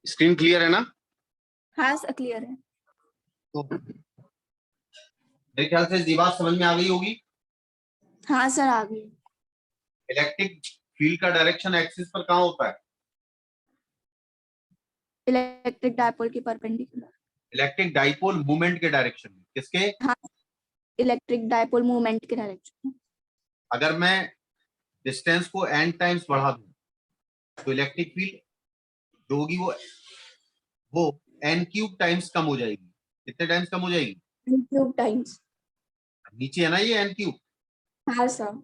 Screen clear है ना? हाँ सर क्लियर है। तो मेरे ख्याल से ये बात समझ में आ गई होगी। हाँ सर आ गई। इलेक्ट्रिक फील्ड का डायरेक्शन एक्सिस पर कहाँ होता है? इलेक्ट्रिक डायपोल की परपेंडिकुलर। इलेक्ट्रिक डाइपोल मूवमेंट के डायरेक्शन में। किसके? हाँ इलेक्ट्रिक डायपोल मूवमेंट के डायरेक्शन। अगर मैं डिस्टेंस को n टाइम्स बढ़ा दूं तो इलेक्ट्रिक फील्ड जो होगी वो n क्यूब टाइम्स कम हो जाएगी। कितने टाइम्स कम हो जाएगी? Cube times. नीचे है ना ये n क्यूब। हाँ सर।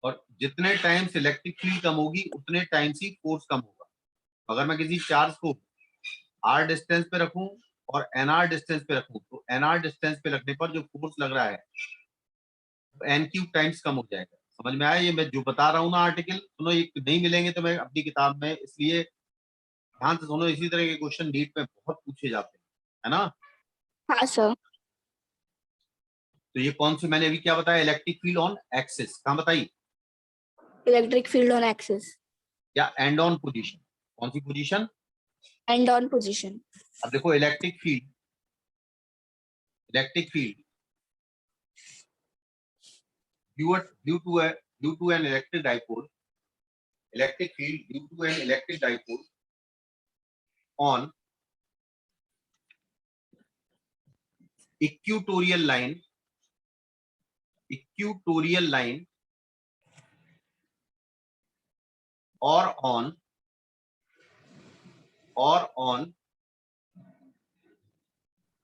और जितने टाइम्स इलेक्ट्रिक फील्ड कम होगी उतने टाइम्स ही फोर्स कम होगा। अगर मैं किसी चार्ज को r डिस्टेंस पे रखूं और nr डिस्टेंस पे रखूं तो nr डिस्टेंस पे रखने पर जो फोर्स लग रहा है n क्यूब टाइम्स कम हो जाएगा। समझ में आया? ये मैं जो बता रहा हूँ ना आर्टिकल, सुनो, ये नहीं मिलेंगे तो मैं अपनी किताब में, इसलिए ध्यान से सुनो। इसी तरह के क्वेश्चन नीट में बहुत पूछे जाते हैं, है ना? हाँ सर। तो ये कौन सी मैंने अभी क्या बताया? Electric field on axis. कहाँ बताई? इलेक्ट्रिक फील्ड ऑन एक्सिस या एंड ऑन पोजीशन। कौन सी पोजीशन? And on position. अब देखो, electric field due to an electric dipole, electric field due to an electric dipole on equatorial line or on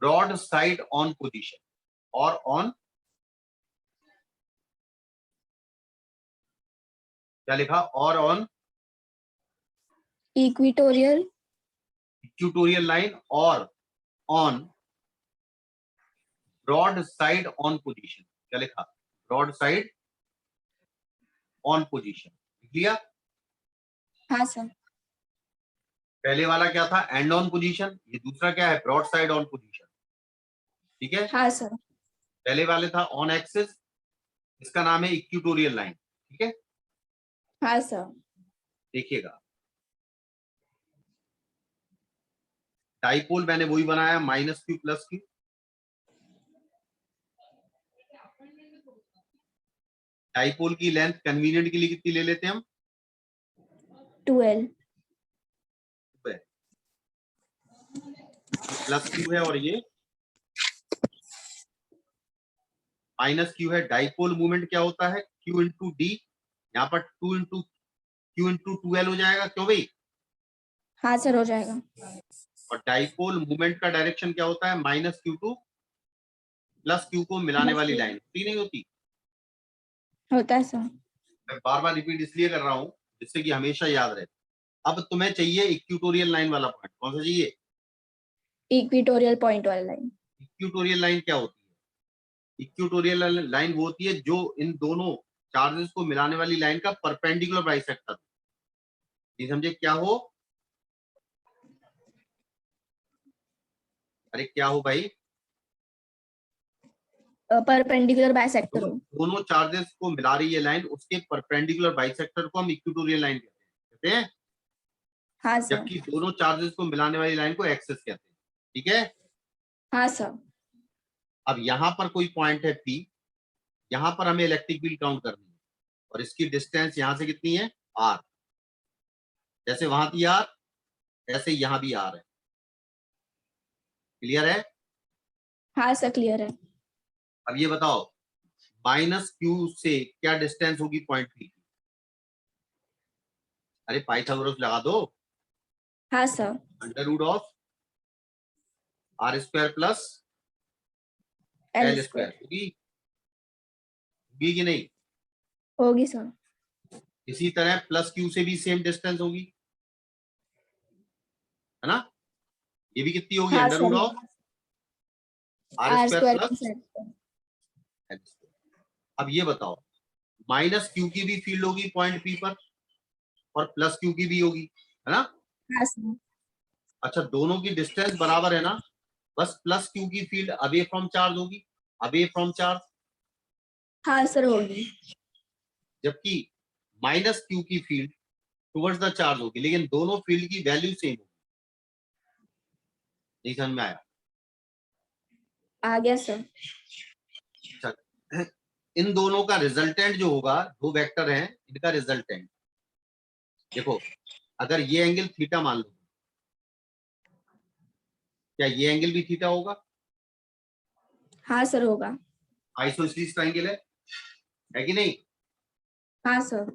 broadside on position or on, क्या लिखा? और on equatorial line और on broad side on position. क्या लिखा? Broad side on position. लिया? हाँ sir. पहले वाला क्या था? End on position. ये दूसरा क्या है? Broad side on position. ठीक है? हाँ सर। पहले वाले था ऑन एक्सिस, इसका नाम है इक्वेटोरियल लाइन। ठीक है? हाँ सर। देखिएगा, डाइपोल मैंने वही बनाया, minus Q plus Q. Dipole की लेंथ कन्वीनियंट के लिए कितनी ले लेते हैं हम? 12 प्लस क्यू है और ये माइनस क्यू है। डाइपोल मूवमेंट क्या होता है? Q into D. यहाँ पर क्यू इंटू 2l हो जाएगा। क्यों भाई? हाँ सर हो जाएगा। और डाइपोल मूवमेंट का डायरेक्शन क्या होता है? Minus Q two plus Q को मिलाने वाली लाइन होती नहीं होती? होता है सर। मैं बार बार रिपीट इसलिए कर रहा हूँ जिससे कि हमेशा याद रहे। अब तुम्हें चाहिए इक्वेटोरियल लाइन वाला पॉइंट। कौन सा चाहिए? इक्वेटोरियल पॉइंट वाला लाइन। इक्वेटोरियल लाइन क्या होती है? इक्वेटोरियल लाइन वो होती है जो इन दोनों चार्जेस को मिलाने वाली लाइन का परपेंडिकुलर बाइसेक्टर। ये समझे क्या हो? अरे क्या हो भाई? परपेंडिकुलर बाइसेक्टर हो। दोनों चार्जेस को मिला रही है लाइन, उसके परपेंडिकुलर बाइसेक्टर को हम इक्वेटोरियल लाइन कहते हैं। हाँ सर। जबकि दोनों चार्जेस को मिलाने वाली लाइन को एक्सिस कहते हैं। ठीक है? हाँ सर। अब यहाँ पर कोई पॉइंट है P, यहाँ पर हमें इलेक्ट्रिक फील्ड काउंट करनी है और इसकी डिस्टेंस यहाँ से कितनी है? R। जैसे वहां थी R, ऐसे यहाँ भी R है। क्लियर है? हाँ सर क्लियर है। अब ये बताओ, माइनस क्यू से क्या डिस्टेंस होगी पॉइंट P की? अरे पाइथागोरस लगा दो। हाँ sir. Under root of R square plus L L square. होगी कि नहीं? होगी सर। इसी तरह प्लस क्यू से भी सेम डिस्टेंस होगी, है ना? ये भी कितनी होगी? हाँ under root sir. Of R R square square plus L square. अब ये बताओ, माइनस क्यू की भी फील्ड होगी पॉइंट P पर और प्लस क्यू की भी होगी, है ना? हाँ सर। अच्छा, दोनों की डिस्टेंस बराबर है ना? बस प्लस क्यू की फील्ड अवे फ्रॉम चार्ज होगी, अवे फ्रॉम चार्ज। हाँ सर होगी। जबकि माइनस क्यू की फील्ड टुवर्ड्स द चार्ज होगी, लेकिन दोनों फील्ड की वैल्यू सेम होगी। नहीं समझ में आया? आ गया सर। अच्छा, इन दोनों का रिजल्टेंट जो होगा, दो वेक्टर हैं, इनका रिजल्टेंट देखो, अगर ये एंगल थीटा मान लो, क्या ये एंगल भी थीटा होगा? हाँ सर होगा। आइसोसेलेस ट्रायंगल है कि नहीं? हाँ सर।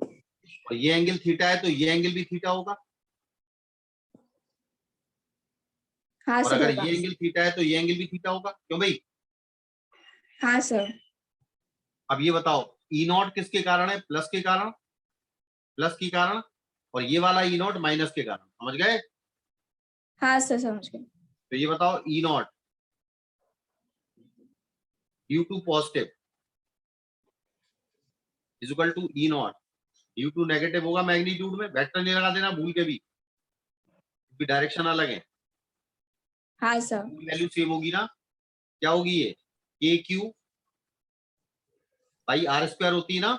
और ये एंगल थीटा है तो ये एंगल भी थीटा होगा। हाँ और सर अगर होगा। ये एंगल थीटा है तो ये एंगल भी थीटा होगा, क्यों भाई? हाँ सर। अब ये बताओ, ई नॉट किसके कारण है? प्लस के कारण, प्लस के कारण, और ये वाला ई नॉट माइनस के कारण, समझ गए? हाँ सर समझ गए। तो ये बताओ, E naught due to positive is equal to E naught due to negative होगा मैग्नीट्यूड में, वेक्टर नहीं लगा देना भूल के भी, क्योंकि डायरेक्शन अलग है। हाँ सर। वैल्यू सेम होगी ना? क्या होगी ये? के क्यू बाई आर स्क्वायर होती है ना?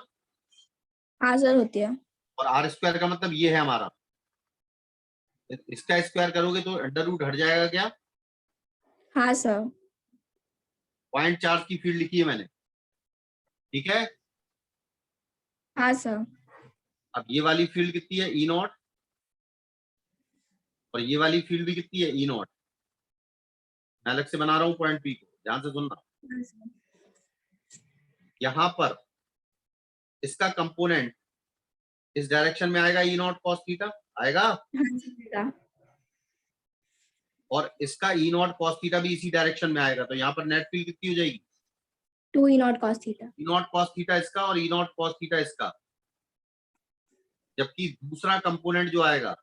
हाँ सर होती है। और आर स्क्वायर का मतलब ये है हमारा, इसका स्क्वायर करोगे तो अंडर रूट हट जाएगा क्या? हाँ सर। पॉइंट चार्ज की फील्ड लिखी है मैंने, ठीक है? हाँ सर। अब ये वाली फील्ड कितनी है? ई नॉट। और ये वाली फील्ड भी कितनी है? ई नॉट। मैं अलग से बना रहा हूँ पॉइंट पी को, ध्यान से सुनना। हाँ सर। यहां पर इसका कंपोनेंट इस डायरेक्शन में आएगा, ई नॉट कॉस थीटा आएगा, हाँ सर होगा। और इसका ई नॉट कॉस थीटा भी इसी डायरेक्शन में आएगा, तो यहाँ पर नेट फील्ड कितनी हो जाएगी? 2E0 cos theta. E not cos theta इसका और ई नॉट कॉस थीटा इसका। जबकि दूसरा कंपोनेंट जो आएगा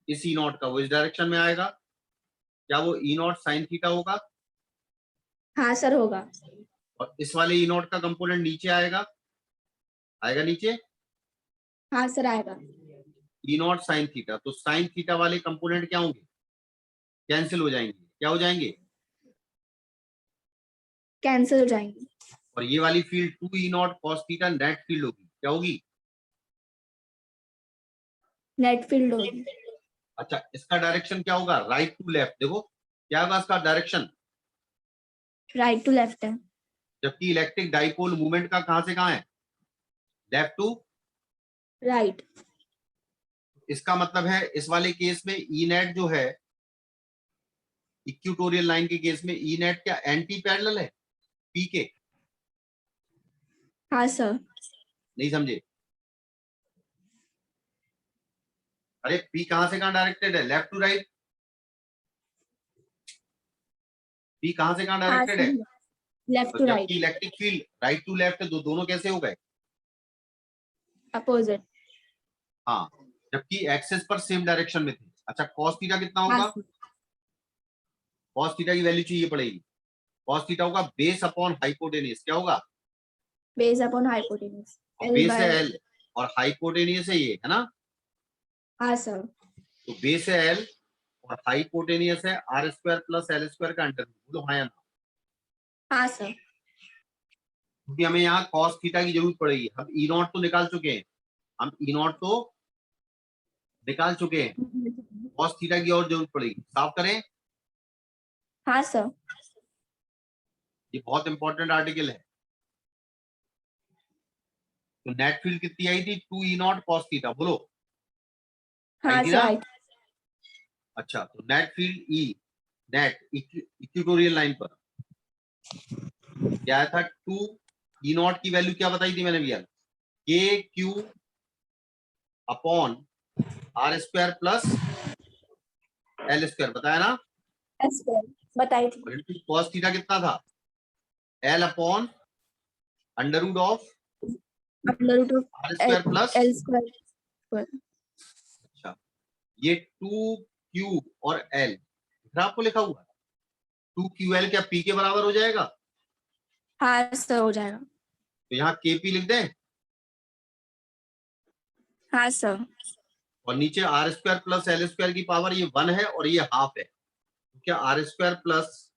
इस ई नॉट का, वो इस डायरेक्शन में आएगा, क्या वो ई नॉट साइन थीटा होगा? हाँ सर होगा। और इस वाले ई नॉट का कंपोनेंट नीचे आएगा, आएगा नीचे, हाँ सर आएगा। ई नॉट साइन थीटा। तो साइन थीटा वाले कंपोनेंट क्या होंगे? कैंसिल हो जाएंगे। क्या हो जाएंगे? कैंसिल हो जाएंगे। और ये वाली field 2 E not cos theta net field होगी। क्या होगी? नेट फील्ड होगी। अच्छा, इसका डायरेक्शन क्या होगा? Right to left. देखो क्या होगा इसका डायरेक्शन, राइट टू लेफ्ट है। जबकि इलेक्ट्रिक डाइपोल मूवमेंट का कहां से कहां है? Left to. राइट। इसका मतलब है इस वाले केस में ई नेट जो है, इक्वेटोरियल लाइन के केस में ई नेट क्या एंटी पैरेलल है पी के? हाँ सर। नहीं समझे? अरे पी कहां से कहां डायरेक्टेड है? Left to right. पी कहां से कहां हाँ डायरेक्टेड है? सर लेफ्ट तो टू जबकि right. Electric field right to left है, दोनों कैसे हो गए? अपोजिट। हाँ, जबकि एक्सेस पर सेम डायरेक्शन में थे। अच्छा, कॉस थीटा कितना हाँ होगा? सर। कॉस थीटा की वैल्यू चाहिए पड़ेगी। कॉस थीटा होगा बेस अपॉन हाइपोटेनियस। क्या होगा? बेस अपॉन हाइपोटेन्यूज और एल बेस है बाय। एल और हाइपोटेनियस है ये, है ना? हाँ सर। तो बेस है एल और हाइपोटेनियस है R square plus L square का अंडर। बोलो हाँ या ना? हाँ सर। क्योंकि हमें यहाँ कॉस थीटा की जरूरत पड़ेगी। हम ई नॉट तो निकाल चुके हैं, हम ई नॉट तो निकाल चुके हैं, कॉस थीटा की और जरूरत पड़ेगी। साफ करें, हाँ सर। ये बहुत इंपॉर्टेंट आर्टिकल है। तो नेट फील्ड कितनी आई थी? 2 ई नॉट कॉस थीटा। बोलो आई हाँ थी सर ना? आई। अच्छा, तो net field E net equatorial line पर क्या आया था? 2 ई नॉट की वैल्यू क्या बताई थी मैंने भैया? K Q upon R square plus L square बताया ना? बताई थी। कॉस थीटा कितना था? L upon under root of under root R of square plus. L square. अच्छा, ये 2 क्यू और एल आपको लिखा हुआ है, 2 QL क्या पी के बराबर हो जाएगा? हाँ सर हो जाएगा। तो यहाँ केपी लिख दें, हाँ सर। और नीचे R square plus L square की पावर ये 1 है और ये हाफ है, तो क्या R square plus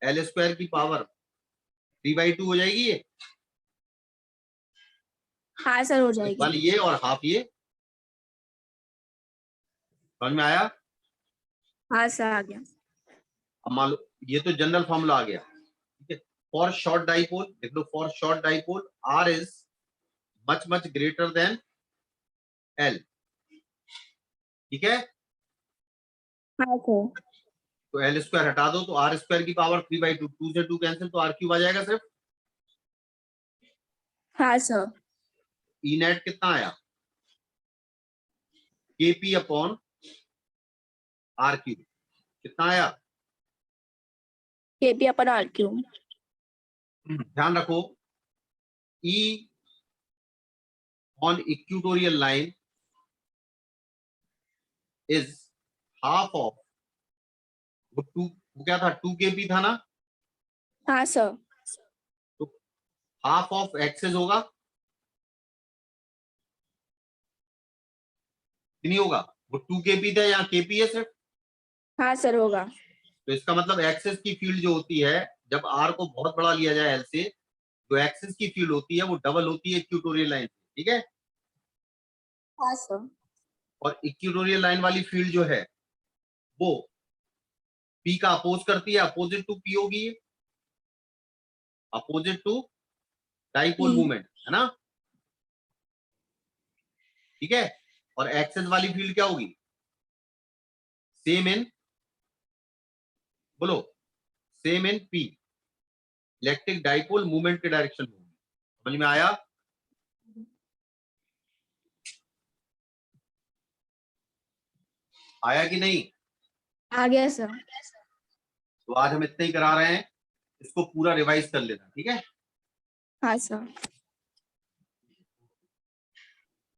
L square की पावर 3/2 हो जाएगी ये? हाँ सर हो तो जाएगी। 1 ये और हाफ ये। समझ में आया? हाँ सर आ गया। अब मान लो ये तो जनरल फॉर्मूला आ गया, ठीक है। फॉर शॉर्ट डाइपोल देख लो, for short dipole R is much greater than L, ठीक है। हाँ सर। तो एल स्क्वायर हटा दो तो आर स्क्वायर की पावर 3/2, 2 से 2 कैंसिल तो आर क्यूब आ जाएगा सिर्फ। हाँ सर। ई नेट कितना आया, केपी अपॉन आर क्यूब कितना आया। KP upon R cube. ध्यान रखो E on equatorial line is half of वो टू, वो क्या था 2 kp था ना, हाँ सर। तो हाफ ऑफ एक्सेस होगा कि नहीं होगा, वो 2 kp था, यहाँ kp है सिर्फ। हाँ सर होगा। तो इसका मतलब एक्सेस की फील्ड जो होती है जब आर को बहुत बड़ा लिया जाए एल से, जो एक्सेस की फील्ड होती है वो डबल होती है इक्वेटोरियल लाइन, ठीक है। हाँ सर। और इक्वेटोरियल लाइन वाली फील्ड जो है वो पी का अपोज करती है, अपोजिट टू पी होगी, अपोजिट टू डाइपोल मूवमेंट, है ना, ठीक है। और एक्सेस वाली फील्ड क्या होगी, सेम इन, बोलो, same in P, electric dipole movement के डायरेक्शन में होगी। समझ में आया। आया कि नहीं। आ गया सर। तो आज हम इतना ही करा रहे हैं, इसको पूरा रिवाइज कर लेना, ठीक है। हाँ सर।